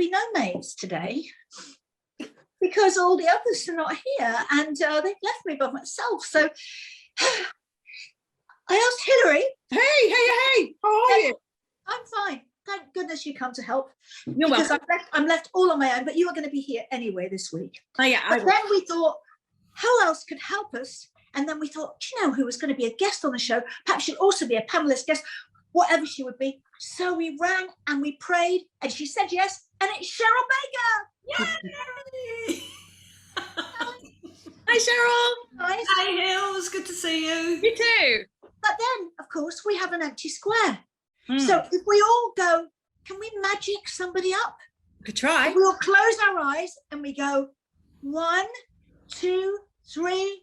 be no maids today because all the others are not here, and they've left me by myself. So I asked Hilary. Hey, how are you? I'm fine. Thank goodness you come to help. You're because welcome. I'm left all on my own, but you are going to be here anyway this week. Oh, yeah. But then we thought, who else could help us? And then we thought, do you know who was going to be a guest on the show? Perhaps she'll also be a panelist guest, whatever she would be. So we rang and we prayed, and she said yes, and it's Cheryl Baker. Yay! Hi, Cheryl. Nice. Hi, Hills. Good to see you. You too. But then, of course, we have an empty square. So if we all go, can we magic somebody up? We could try. If we all close our eyes and we go, 1, 2, 3.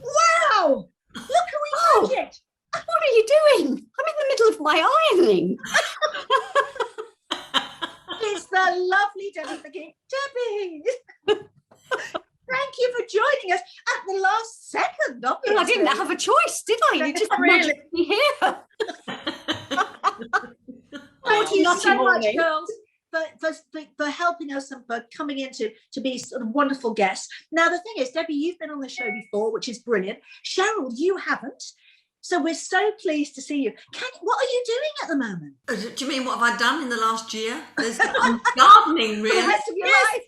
Wow! Look who we magic. What are you doing? I'm in the middle of my ironing. It's the lovely Debbie McGee. Debbie! Thank you for joining us at the last second, obviously. Well, I didn't have a choice, did I? You just Really? magiced me here. Thank you Naughty so much, morning. girls, for helping us and for coming in to be sort of wonderful guests. Now, the thing is, Debbie, you've been on the show before, which is brilliant. Cheryl, you haven't. So we're so pleased to see you. What are you doing at the moment? Do you mean what have I done in the last year? I'm gardening, For really. the rest of your life?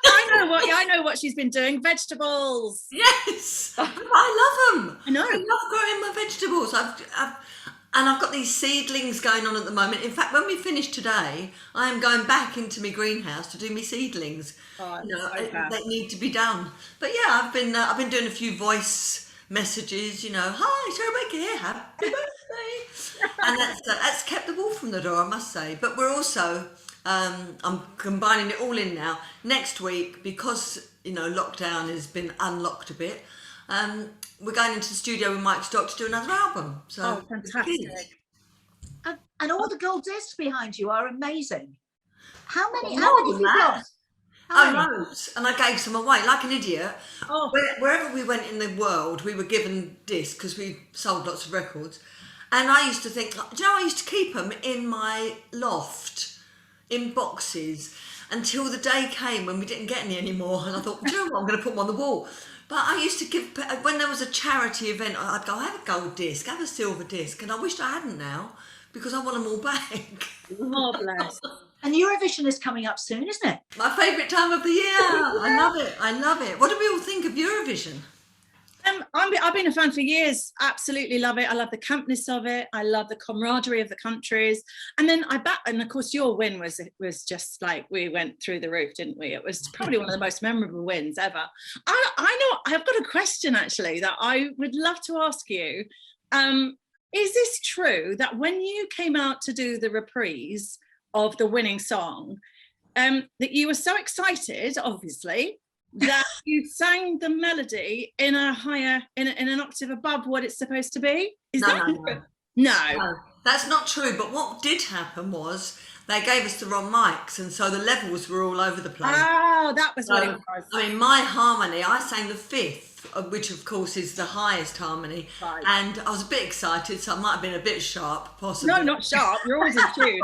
I know what she's been doing. Vegetables. Yes, I love them. I know. I love growing my vegetables. I've got these seedlings going on at the moment. In fact, when we finish today, I am going back into my greenhouse to do my seedlings. Oh, They need to be done. But yeah, I've been doing a few voice messages. Hi, Cheryl Baker here. Happy birthday. And that's kept the ball from the door, I must say. But we're also I'm combining it all in now. Next week, because lockdown has been unlocked a bit. We're going into the studio with Mike Stock to do another album. So fantastic. And all the gold discs behind you are amazing. How many More have than you that. got? How many? Loads. And I gave some away like an idiot. Oh. Wherever we went in the world, we were given discs because we sold lots of records. And I used to think, I used to keep them in my loft in boxes until the day came when we didn't get any anymore. And I thought, do you know what, I'm going to put them on the wall. But I used to give, when there was a charity event, I'd go, I have a gold disc, I have a silver disc, and I wished I hadn't now because I want them all back. Oh, bless. And Eurovision is coming up soon, isn't it? My favourite time of the year. I love it. What do we all think of Eurovision? I've been a fan for years. Absolutely love it. I love the campness of it. I love the camaraderie of the countries. And then and of course your win was just like, we went through the roof, didn't we? It was probably one of the most memorable wins ever. I know I've got a question actually that I would love to ask you. Is this true that when you came out to do the reprise of the winning song, that you were so excited, obviously, that you sang the melody in a higher, in an octave above what it's supposed to be? No. That's not true. But what did happen was they gave us the wrong mics, and so the levels were all over the place. Oh, that was what it was. I mean, my harmony, I sang the fifth, which of course is the highest harmony, Right. and I was a bit excited, so I might have been a bit sharp, possibly. No, not sharp. You're always in tune.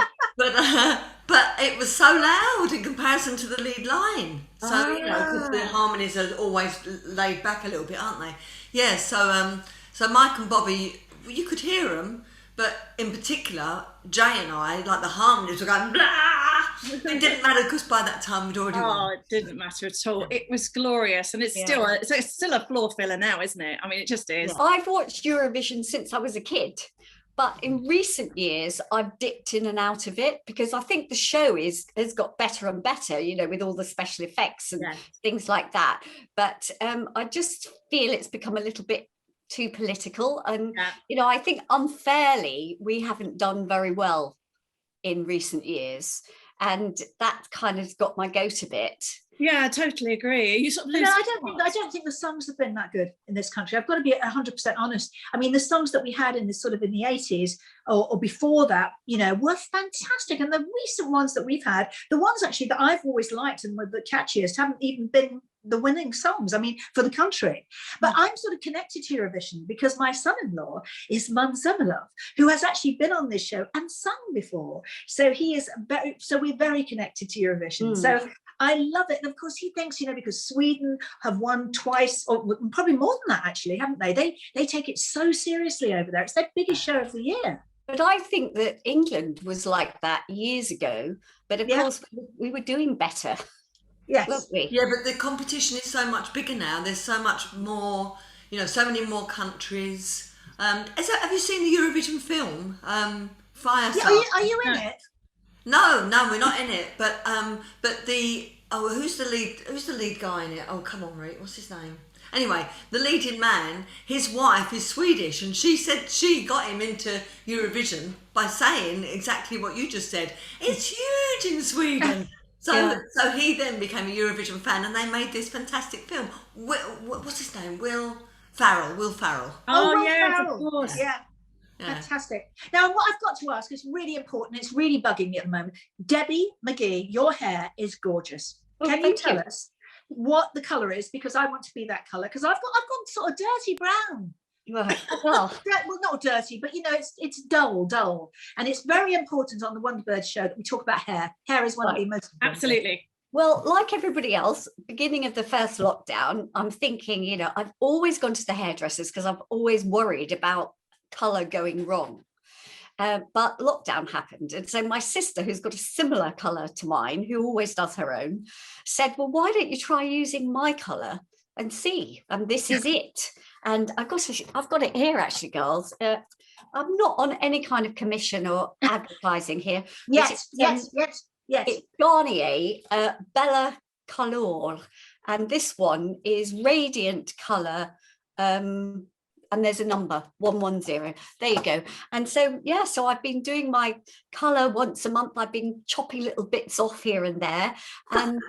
But it was so loud in comparison to the lead line. So, because the harmonies are always laid back a little bit, aren't they? Yeah, so Mike and Bobby, you could hear them, but in particular, Jay and I, like the harmonies were going, blah! It didn't matter because by that time we'd already won. Oh, it didn't matter at all. It was glorious, and it's still a floor filler now, isn't it? I mean, it just is. I've watched Eurovision since I was a kid, but in recent years I've dipped in and out of it because I think the show has got better and better, with all the special effects and things like that. But I just feel it's become a little bit too political, and I think unfairly we haven't done very well in recent years, and that kind of got my goat a bit. Yeah, I totally agree. You sort of I don't think the songs have been that good in this country. I've got to be 100% honest. I mean, the songs that we had in the 80s or before that, were fantastic. And the recent ones that we've had, the ones actually that I've always liked and were the catchiest, haven't even been the winning songs, I mean, for the country. But I'm sort of connected to Eurovision because my son-in-law is Mum Zemilov, who has actually been on this show and sung before. So we're very connected to Eurovision. So I love it. And of course he thinks, because Sweden have won twice, or probably more than that actually, haven't they? They take it so seriously over there. It's their biggest show of the year. But I think that England was like that years ago, but of course we were doing better. Yes. Weren't we? Yeah, but the competition is so much bigger now. There's so much more, so many more countries. Have you seen the Eurovision film, Fire? Yeah, are you in it? No, we're not in it. But who's the lead guy in it? Oh, come on, Rick, what's his name? Anyway, the leading man, his wife is Swedish, and she said she got him into Eurovision by saying exactly what you just said. It's huge in Sweden. So he then became a Eurovision fan, and they made this fantastic film. What's his name? Will Ferrell. Oh, Will yes, Ferrell. of course. Yeah. Fantastic. Now, what I've got to ask is really important. It's really bugging me at the moment. Debbie McGee, your hair is gorgeous. Can you tell us what the colour is? Because I want to be that colour. Because I've got sort of dirty brown. Right. Well, not dirty, but it's dull, and it's very important on the WonderBirds show that we talk about hair. Hair is one of the most important. Absolutely. Well, like everybody else, beginning of the first lockdown, I'm thinking, I've always gone to the hairdressers because I've always worried about colour going wrong. But lockdown happened. And so my sister, who's got a similar colour to mine, who always does her own, said, well, why don't you try using my colour and see? And this is it. And I've got it here, actually, girls. I'm not on any kind of commission or advertising here. Yes. It's Garnier Bella Color. And this one is Radiant Colour. And there's a number, 110. There you go. And so, so I've been doing my colour once a month. I've been chopping little bits off here and there. And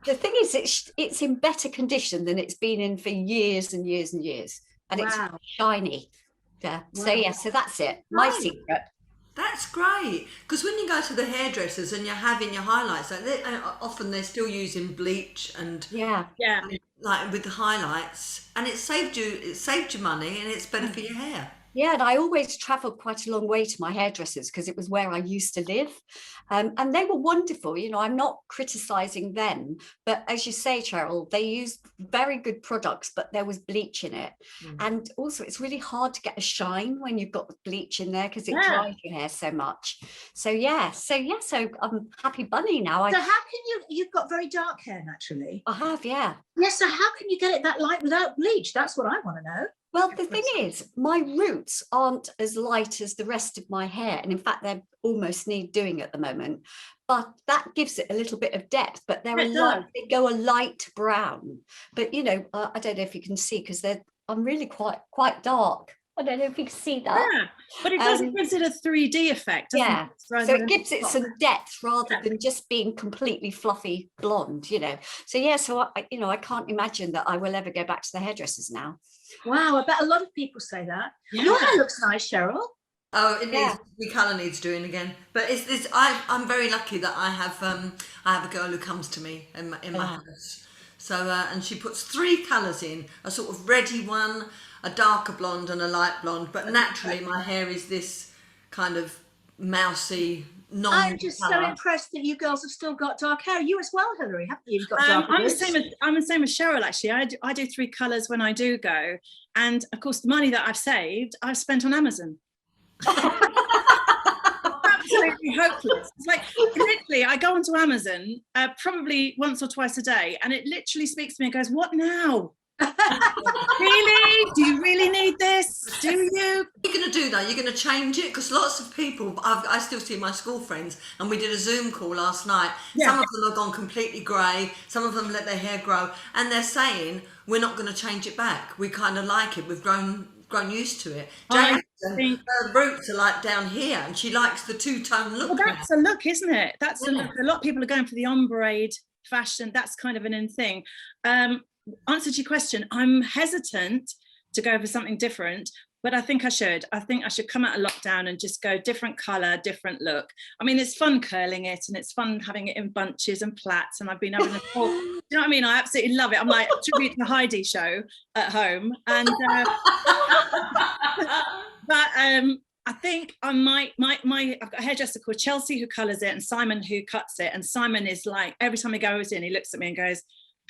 the thing is, it's in better condition than it's been in for years and years and years. And it's shiny. Yeah. Wow. So that's it. My secret. That's great. Because when you go to the hairdressers and you're having your highlights, often they're still using bleach and like with the highlights, and it saved you money, and it's better for your hair. Yeah, and I always travelled quite a long way to my hairdressers because it was where I used to live. And they were wonderful. I'm not criticising them, but as you say, Cheryl, they used very good products, but there was bleach in it. And also it's really hard to get a shine when you've got bleach in there because it dries your hair so much. So I'm happy bunny now. So how can you've got very dark hair naturally? I have, yeah. Yes, so how can you get it that light without bleach? That's what I want to know. Well, the thing is, my roots aren't as light as the rest of my hair. And in fact, they almost need doing at the moment. But that gives it a little bit of depth. But they go a light brown. But, I don't know if you can see because I'm really quite dark. I don't know if you can see that. Yeah, but it gives it a 3D effect. Yeah, so it gives it some depth rather than just being completely fluffy blonde, So I can't imagine that I will ever go back to the hairdressers now. Wow, I bet a lot of people say that. Yeah. Your hair looks nice, Cheryl. Oh, it needs, the colour needs doing again. But I'm very lucky that I have a girl who comes to me in my house. So and she puts 3 colours in, a sort of reddy one, a darker blonde and a light blonde. But naturally my hair is this kind of mousy, I'm just so impressed that you girls have still got dark hair. You as well, Hilary, haven't you? You've got dark hair. I'm the same as Cheryl, actually. I do 3 colours when I do go. And of course, the money that I've saved, I've spent on Amazon. Absolutely hopeless. It's like, literally, I go onto Amazon probably once or twice a day, and it literally speaks to me and goes, what now? Really? Do you really need this? Do you? You're going to do that? You're going to change it? Because lots of people, I still see my school friends, and we did a Zoom call last night. Yeah. Some of them have gone completely grey, some of them let their hair grow, and they're saying, we're not going to change it back. We kind of like it. We've grown used to it. Her roots are like down here, and she likes the 2-tone look. Well, that's a look, isn't it? That's a look. A lot of people are going for the ombre fashion. That's kind of an in thing. Answer to your question, I'm hesitant to go for something different, But I think I should come out of lockdown and just go different colour, different look. I mean, it's fun curling it, and it's fun having it in bunches and plaits, and I've been having a talk. Do you know what I mean? I absolutely love it. I'm like tribute to Heidi show at home, and but I think I might I've got a hairdresser called Chelsea who colours it, and Simon who cuts it. And Simon is like, every time he goes in, he looks at me and goes,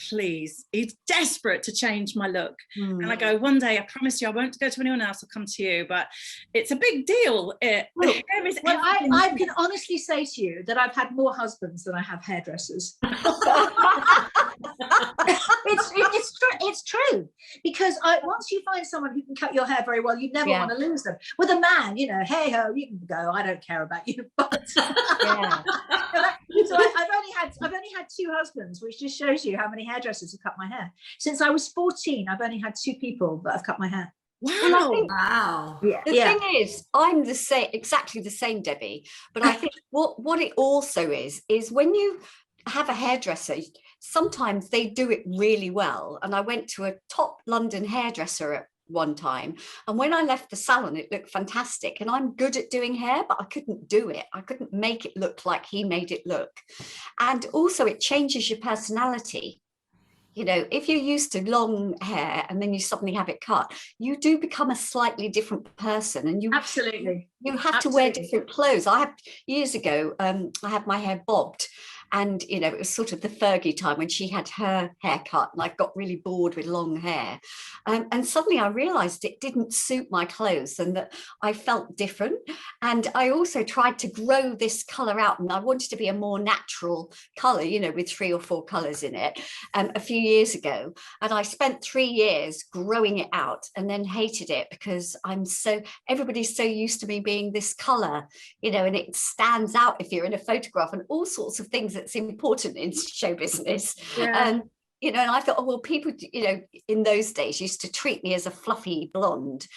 please, he's desperate to change my look. And I go, one day, I promise you, I won't go to anyone else, I'll come to you. But it's a big deal. I can honestly say to you that I've had more husbands than I have hairdressers. It's true, because once you find someone who can cut your hair very well, you never want to lose them. With a man, you know, hey ho, you can go, I don't care about you. But so I've only had 2 husbands, which just shows you how many hairdressers have cut my hair. Since I was 14, I've only had 2 people that have cut my hair. Wow. The thing is, I'm exactly the same, Debbie. But I think what it also is when you have a hairdresser, sometimes they do it really well. And I went to a top London hairdresser at one time, and when I left the salon, it looked fantastic. And I'm good at doing hair, but I couldn't do it. I couldn't make it look like he made it look. And also, it changes your personality. You know, if you're used to long hair and then you suddenly have it cut, you do become a slightly different person, and you have to wear different clothes. Years ago, I had my hair bobbed, and you know, it was sort of the Fergie time when she had her hair cut, and I got really bored with long hair, and suddenly I realized it didn't suit my clothes and that I felt different. And I also tried to grow this color out, and I wanted to be a more natural color, you know, with 3 or 4 colors in it, a few years ago. And I spent 3 years growing it out, and then hated it because everybody's so used to me being this color, you know, and it stands out if you're in a photograph and all sorts of things that's important in show business. You know, and I thought, oh, well, people, you know, in those days used to treat me as a fluffy blonde.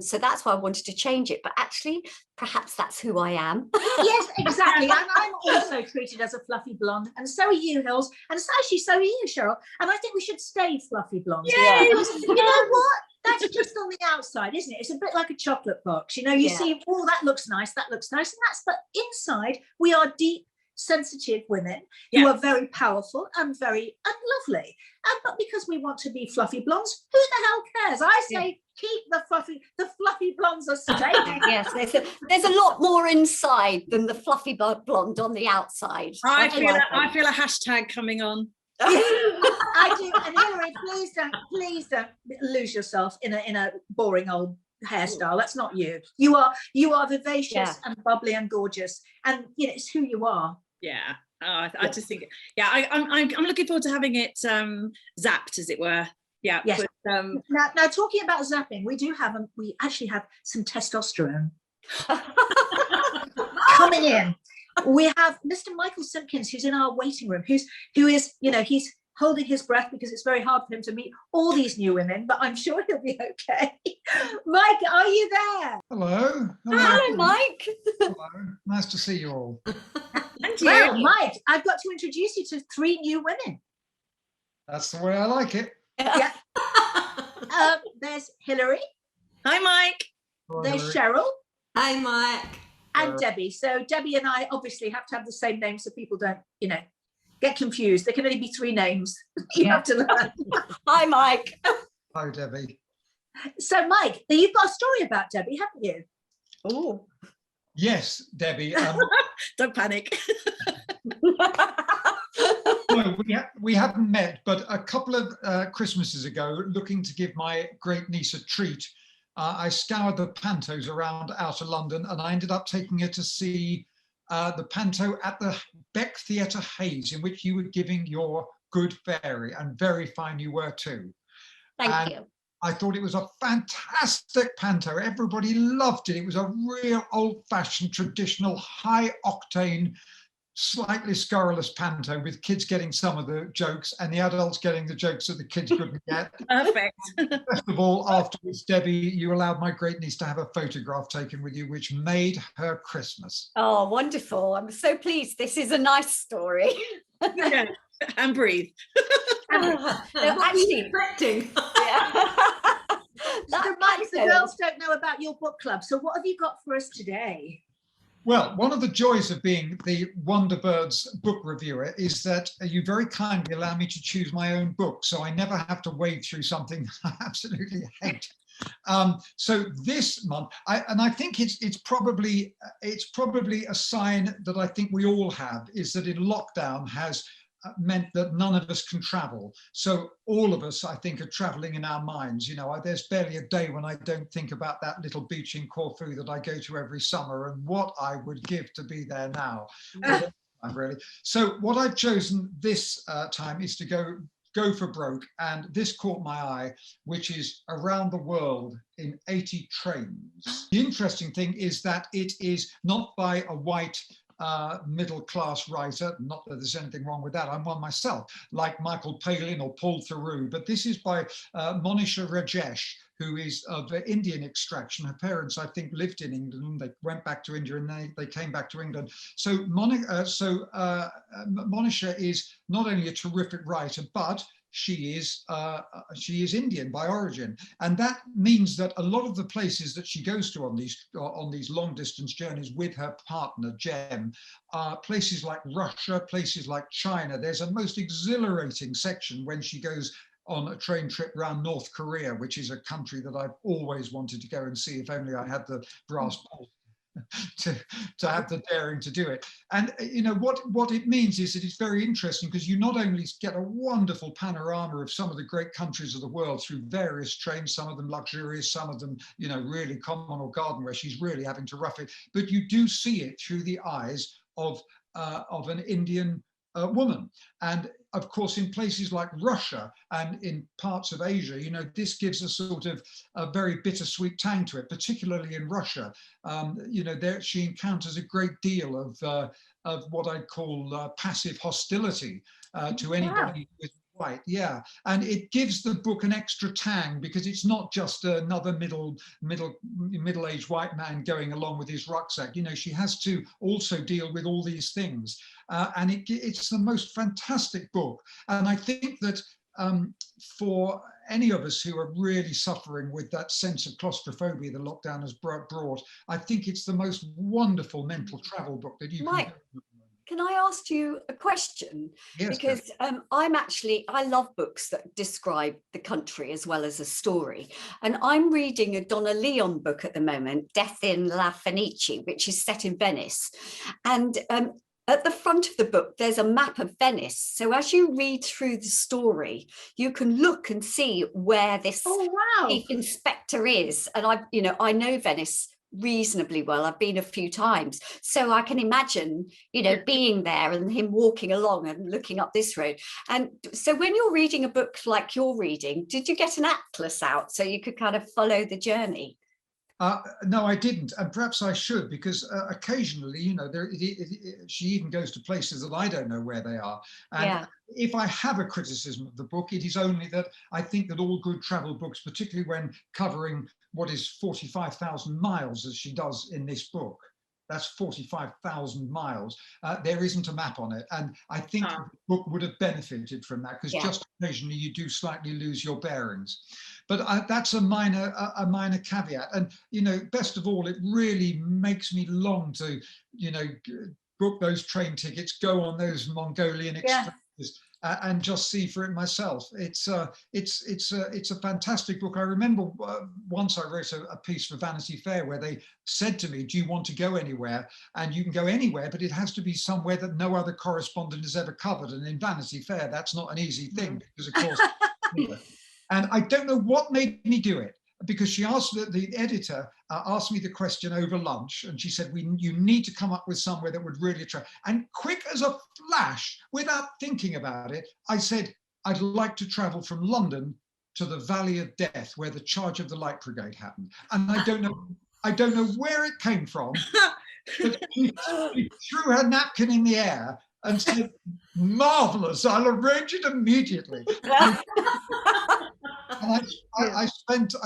So that's why I wanted to change it. But actually, perhaps that's who I am. Yes, exactly. And I'm also treated as a fluffy blonde. And so are you, Hills. And actually, so are you, Cheryl. And I think we should stay fluffy blondes. You know what? That's just on the outside, isn't it? It's a bit like a chocolate box. You know, you see, oh, that looks nice. And but inside, we are deep, sensitive women who are very powerful and very lovely, but because we want to be fluffy blondes, who the hell cares? I say keep the fluffy blondes are staying. Yes, there's a lot more inside than the fluffy blonde on the outside. I feel a hashtag coming on. I do. And Hilary, please don't lose yourself in a boring old hairstyle. That's not you. You are vivacious and bubbly and gorgeous, and you know, it's who you are. I just think I'm looking forward to having it zapped, as it were. But, now talking about zapping, we actually have some testosterone coming in. We have Mr. Michael Simkins, who's in our waiting room, who is, you know, he's holding his breath because it's very hard for him to meet all these new women, but I'm sure he'll be okay. Mike, are you there? Hello. Hello, Mike. Hello. Nice to see you all. Well, Mike, I've got to introduce you to 3 new women. That's the way I like it. Yeah. There's Hilary. Hi, Mike. There's Cheryl. Hi, Mike. And Debbie. So Debbie and I obviously have to have the same name so people don't, you know, get confused. There can only be 3 names. You have to learn. Hi, Mike. Hi, Debbie. So, Mike, you've got a story about Debbie, haven't you? Oh. Yes, Debbie. Don't panic. No, we haven't met, but a couple of Christmases ago, looking to give my great niece a treat, I scoured the pantos around outer London, and I ended up taking her to see the panto at the Beck Theatre Hayes, in which you were giving your good fairy, and very fine you were too. Thank you. I thought it was a fantastic panto. Everybody loved it. It was a real old-fashioned, traditional, high-octane, slightly scurrilous panto, with kids getting some of the jokes and the adults getting the jokes that the kids couldn't get. Perfect. First of all, afterwards, Debbie, you allowed my great niece to have a photograph taken with you, which made her Christmas. Oh, wonderful. I'm so pleased. This is a nice story. Yeah. And breathe. No, actually, Reflecting. So Mike, the girls don't know about your book club. So what have you got for us today? Well, one of the joys of being the WonderBirds book reviewer is that you very kindly allow me to choose my own book, so I never have to wade through something I absolutely hate. So this month, I think it's probably a sign that I think we all have, is that in lockdown has meant that none of us can travel. So all of us, I think, are traveling in our minds. You know, there's barely a day when I don't think about that little beach in Corfu that I go to every summer and what I would give to be there now. Really. So what I've chosen this time is to go for broke, and this caught my eye, which is Around the World in 80 Trains. The interesting thing is that it is not by a white middle-class writer, not that there's anything wrong with that, I'm one myself, like Michael Palin or Paul Theroux, but this is by Monisha Rajesh, who is of Indian extraction. Her parents, I think, lived in England. They went back to India and they came back to England. So Monisha is not only a terrific writer, but she is Indian by origin, and that means that a lot of the places that she goes to on these long distance journeys with her partner Jem are places like Russia, places like China. There's a most exhilarating section when she goes on a train trip around North Korea, which is a country that I've always wanted to go and see, if only I had the brass balls to have the daring to do it. And you know what it means is that it's very interesting, because you not only get a wonderful panorama of some of the great countries of the world through various trains, some of them luxurious, some of them, you know, really common or garden where she's really having to rough it, but you do see it through the eyes of an Indian woman. And of course, in places like Russia and in parts of Asia, you know, this gives a sort of a very bittersweet tang to it, particularly in Russia. You know, there she encounters a great deal of what I'd call passive hostility to anybody who is white. Yeah, and it gives the book an extra tang, because it's not just another middle-aged white man going along with his rucksack. You know, she has to also deal with all these things, and it's the most fantastic book. And I think that for any of us who are really suffering with that sense of claustrophobia the lockdown has brought, I think it's the most wonderful mental travel book that you can do. Can I ask you a question? Yes, because I love books that describe the country as well as a story. And I'm reading a Donna Leon book at the moment, Death in La Fenice, which is set in Venice. And at the front of the book, there's a map of Venice. So as you read through the story, you can look and see where this chief inspector is. And I know Venice reasonably well. I've been a few times, so I can imagine, you know, being there and him walking along and looking up this road. And so when you're reading a book like you're reading, did you get an atlas out so you could kind of follow the journey? No, I didn't, and perhaps I should, because occasionally, you know, she even goes to places that I don't know where they are. And if I have a criticism of the book, it is only that I think that all good travel books, particularly when covering what is 45,000 miles, as she does in this book, that's 45,000 miles. There isn't a map on it. And I think the book would have benefited from that, because just occasionally you do slightly lose your bearings. But that's a minor caveat. And, you know, best of all, it really makes me long to, you know, book those train tickets, go on those Mongolian excursions, and just see for it myself. It's a fantastic book. I remember once I wrote a piece for Vanity Fair where they said to me, do you want to go anywhere? And you can go anywhere, but it has to be somewhere that no other correspondent has ever covered. And in Vanity Fair, that's not an easy thing, because of course, you know, and I don't know what made me do it, because she asked, the editor asked me the question over lunch, and she said, you need to come up with somewhere that would really attract. And quick as a flash, without thinking about it, I said, I'd like to travel from London to the Valley of Death, where the charge of the Light Brigade happened. And I don't know where it came from, but she threw her napkin in the air and said, marvelous, I'll arrange it immediately. And I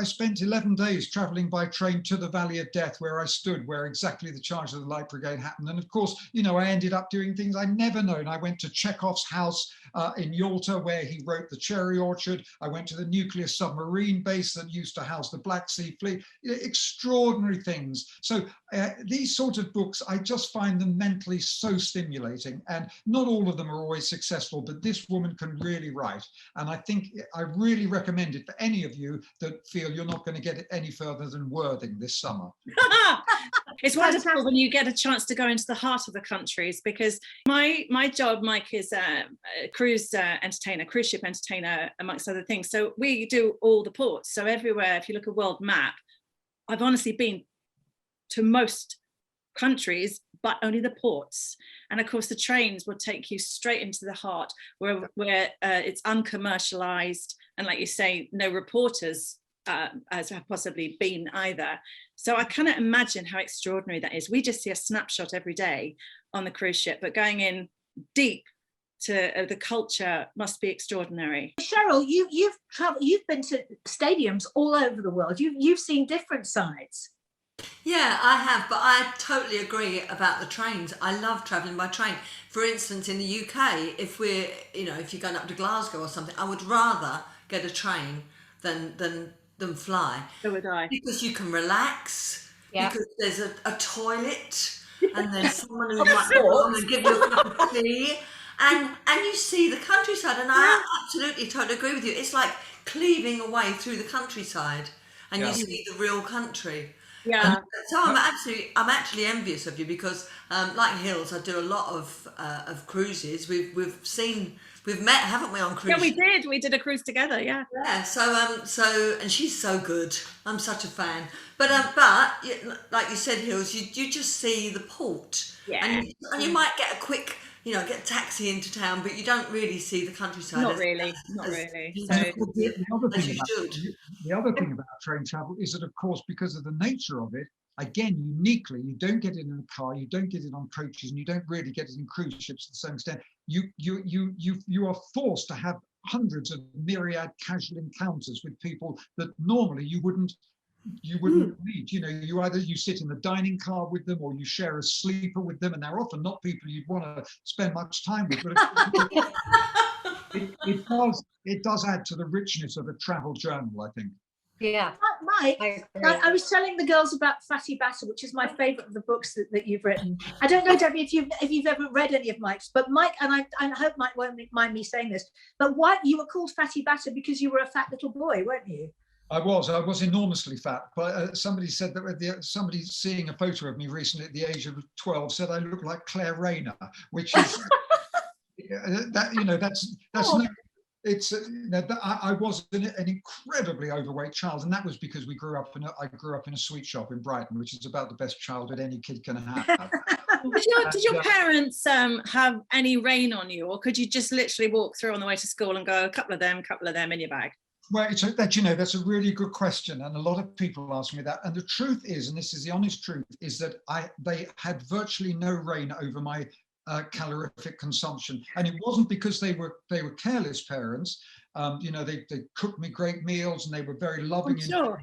spent 11 days traveling by train to the Valley of Death, where I stood, where exactly the charge of the Light Brigade happened. And of course, you know, I ended up doing things I'd never known. I went to Chekhov's house in Yalta, where he wrote The Cherry Orchard. I went to the nuclear submarine base that used to house the Black Sea Fleet. Extraordinary things. So these sort of books, I just find them mentally so stimulating, and not all of them are always successful, but this woman can really write. And I think I really recommend it for any of you that feel you're not going to get it any further than Worthing this summer. It's wonderful when you get a chance to go into the heart of the countries, because my job, Mike, is a cruise entertainer, cruise ship entertainer, amongst other things. So we do all the ports. So everywhere, if you look at a world map, I've honestly been to most countries, but only the ports. And of course, the trains will take you straight into the heart, where it's uncommercialized, and like you say, no reporters as have possibly been either. So I cannot imagine how extraordinary that is. We just see a snapshot every day on the cruise ship, but going in deep to the culture must be extraordinary. Cheryl, you've traveled, you've been to stadiums all over the world. You've seen different sides. Yeah, I have, but I totally agree about the trains. I love travelling by train. For instance, in the UK, if you're going up to Glasgow or something, I would rather get a train than fly. So would I. Because you can relax, Yeah. because there's a toilet, and there's someone who might come and give you a cup of tea, and you see the countryside. And I absolutely totally agree with you. It's like cleaving away through the countryside, and you see the real country. Yeah. So I'm actually envious of you, because like Hills, I do a lot of cruises. We've met, haven't we, on cruises? Yeah, we did a cruise together. Yeah. Yeah. So and she's so good. I'm such a fan. But like you said, Hills, you just see the port. Yeah. And you might get a quick, get a taxi into town, but you don't really see the countryside. Not really. So, the other thing about train travel is that, of course, because of the nature of it, again, uniquely, you don't get it in a car, you don't get it on coaches, and you don't really get it in cruise ships to the same extent. You are forced to have hundreds of myriad casual encounters with people that normally you wouldn't meet. You sit in the dining car with them, or you share a sleeper with them, and they're often not people you'd want to spend much time with. But it does add to the richness of a travel journal, I think. Yeah. Mike, I was telling the girls about Fatty Batter, which is my favourite of the books that you've written. I don't know, Debbie, if you've ever read any of Mike's, but Mike, and I hope Mike won't mind me saying this, but why you were called Fatty Batter because you were a fat little boy, weren't you? I was enormously fat, but somebody said that somebody seeing a photo of me recently at the age of 12 said I look like Claire Rayner, which is I was an incredibly overweight child, and that was because I grew up in a sweet shop in Brighton, which is about the best childhood any kid can have. Did your parents have any rein on you, or could you just literally walk through on the way to school and go a couple of them in your bag? Well, that's a really good question, and a lot of people ask me that. And the truth is, and this is the honest truth, is that they had virtually no rein over my calorific consumption, and it wasn't because they were careless parents. They cooked me great meals, and they were very loving. Sure.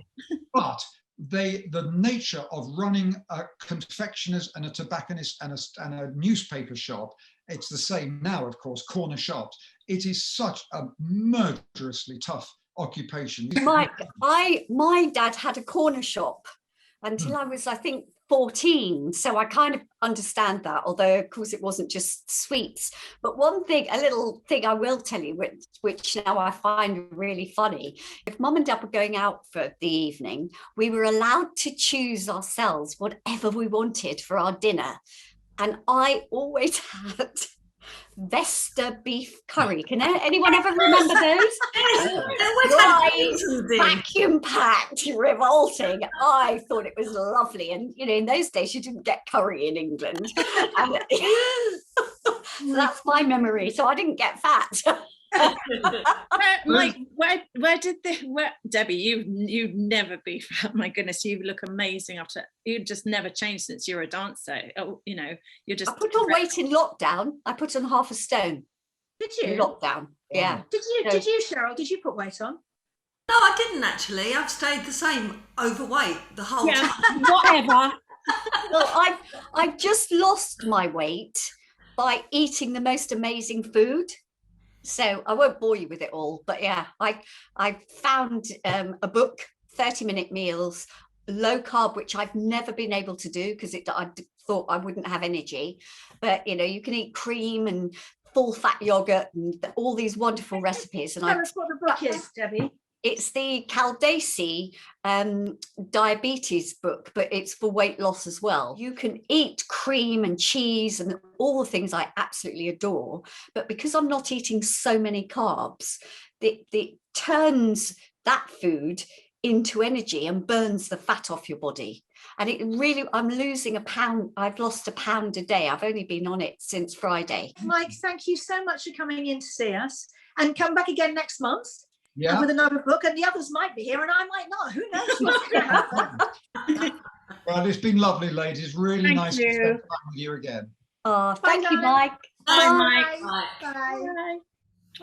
But the nature of running a confectioner's and a tobacconist and a newspaper shop, it's the same now, of course, corner shops. It is such a murderously tough occupation. My dad had a corner shop until I was, I think, 14, so I kind of understand that, although of course it wasn't just sweets. But a little thing I will tell you, which now I find really funny, if mum and dad were going out for the evening, we were allowed to choose ourselves whatever we wanted for our dinner, and I always had Vesta beef curry. Can anyone ever remember those? Right, vacuum packed, revolting. I thought it was lovely, and in those days you didn't get curry in England. So that's my memory. So I didn't get fat. Mike, Debbie, you never be fat. My goodness, you look amazing you just never changed since you're a dancer. You're just. I put on weight in lockdown. I put on half a stone. Did you? In lockdown. Yeah. Did you, Cheryl? Did you put weight on? No, I didn't actually. I've stayed the same, overweight the whole time. Whatever. Well, I've just lost my weight by eating the most amazing food. So I won't bore you with it all, but yeah, I found a book, 30-minute meals, low carb, which I've never been able to do because I thought I wouldn't have energy. But you can eat cream and full fat yogurt and all these wonderful recipes. And tell us what the book is, Debbie. It's the Caldesi diabetes book, but it's for weight loss as well. You can eat cream and cheese and all the things I absolutely adore, but because I'm not eating so many carbs, it turns that food into energy and burns the fat off your body. And it really, I'm losing a pound. I've lost a pound a day. I've only been on it since Friday. Mike, thank you so much for coming in to see us, and come back again next month. Yeah. With another book, and the others might be here and I might not. Who knows what's going to happen? Well, it's been lovely, ladies. Really Thank nice you. to spend time with you again. Oh, Bye, thank you, guys. Mike. Bye, Bye. Mike. Bye.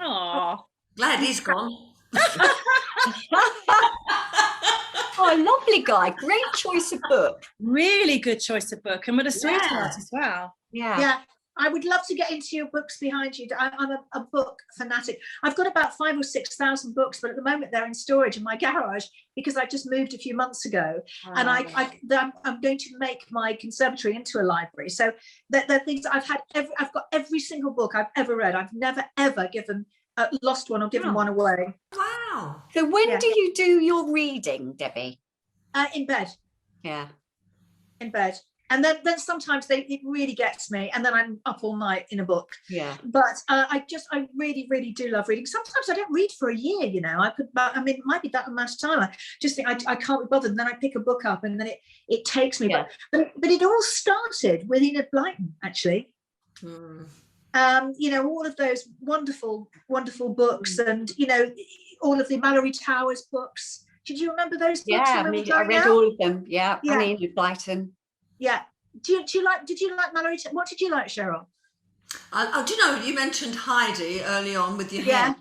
Aw. Glad he's gone. Oh, lovely guy. Great choice of book. Really good choice of book, and what a sweetheart as well. Yeah, I would love to get into your books behind you. I'm a book fanatic. I've got about 5,000 or 6,000 books, but at the moment they're in storage in my garage because I just moved a few months ago. And I'm going to make my conservatory into a library. So they're things I've got every single book I've ever read. I've never ever lost one or given one away. Wow. So when do you do your reading, Debbie? In bed. Yeah. In bed. And then sometimes it really gets me, and then I'm up all night in a book. Yeah. But I really, really do love reading. Sometimes I don't read for a year, it might be that amount of time. I just think I can't be bothered. And then I pick a book up and then it takes me. Yeah. But it all started with Enid Blyton, actually. All of those wonderful, wonderful books, and, all of the Mallory Towers books. Did you remember those books? Yeah, I read all of them. Yeah. And Enid Blyton. Yeah. Did you like Mallory? What did you like, Cheryl? Do you know, you mentioned Heidi early on with your hair.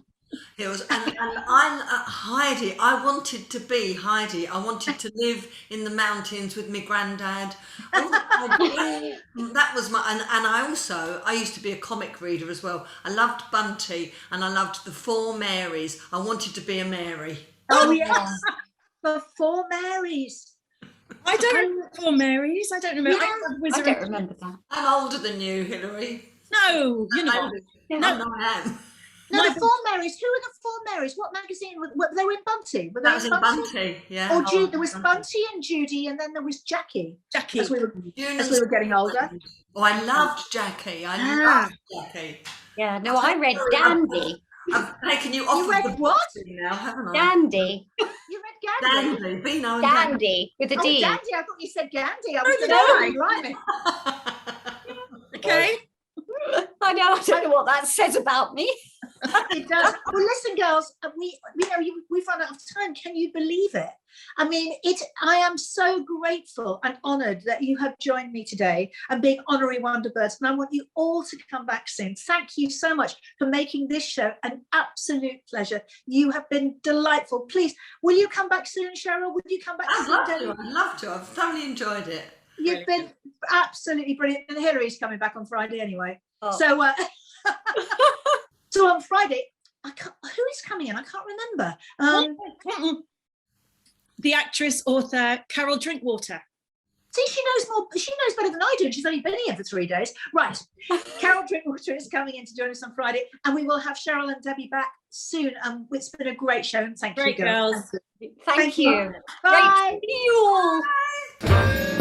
It was, and Heidi, I wanted to be Heidi. I wanted to live in the mountains with my granddad. That was my, and I used to be a comic reader as well. I loved Bunty and I loved the Four Marys. I wanted to be a Mary. Oh, yes. The Four Marys. I don't remember Four Marys. I don't remember. Yeah. I don't remember that. I'm older than you, Hilary. No, you're not. No, I am. No, the Four Marys. Who are the Four Marys? What magazine? They were in Bunty. That was in Bunty, yeah. Or there was Bunty and Judy, and then there was Jackie. Jackie. As we were getting older. Oh, I loved Jackie. I loved Jackie. Yeah, no, I read Dandy. I've taken you off read of the what? now, haven't I? Dandy. You read Gandhi? Dandy. B-No Dandy with a D. Oh, Dandy. I thought you said Gandhi. I Oh, was did going to Okay. I don't know what that says about me. It does. Well, listen, girls, we've run out of time. Can you believe it? I mean, I am so grateful and honoured that you have joined me today and being honorary WonderBirds. And I want you all to come back soon. Thank you so much for making this show an absolute pleasure. You have been delightful. Please, will you come back soon, Cheryl? Will you come back soon? I'd love to. I've thoroughly enjoyed it. You've been absolutely brilliant. And Hilary's coming back on Friday anyway. Oh. So, so on Friday, who is coming in? I can't remember. The actress, author, Carol Drinkwater. See, she knows better than I do. She's only been here for 3 days. Right. Carol Drinkwater is coming in to join us on Friday, and we will have Cheryl and Debbie back soon. It's been a great show, and thank you, girls. Thank you. Bye. Great to see you all. Bye.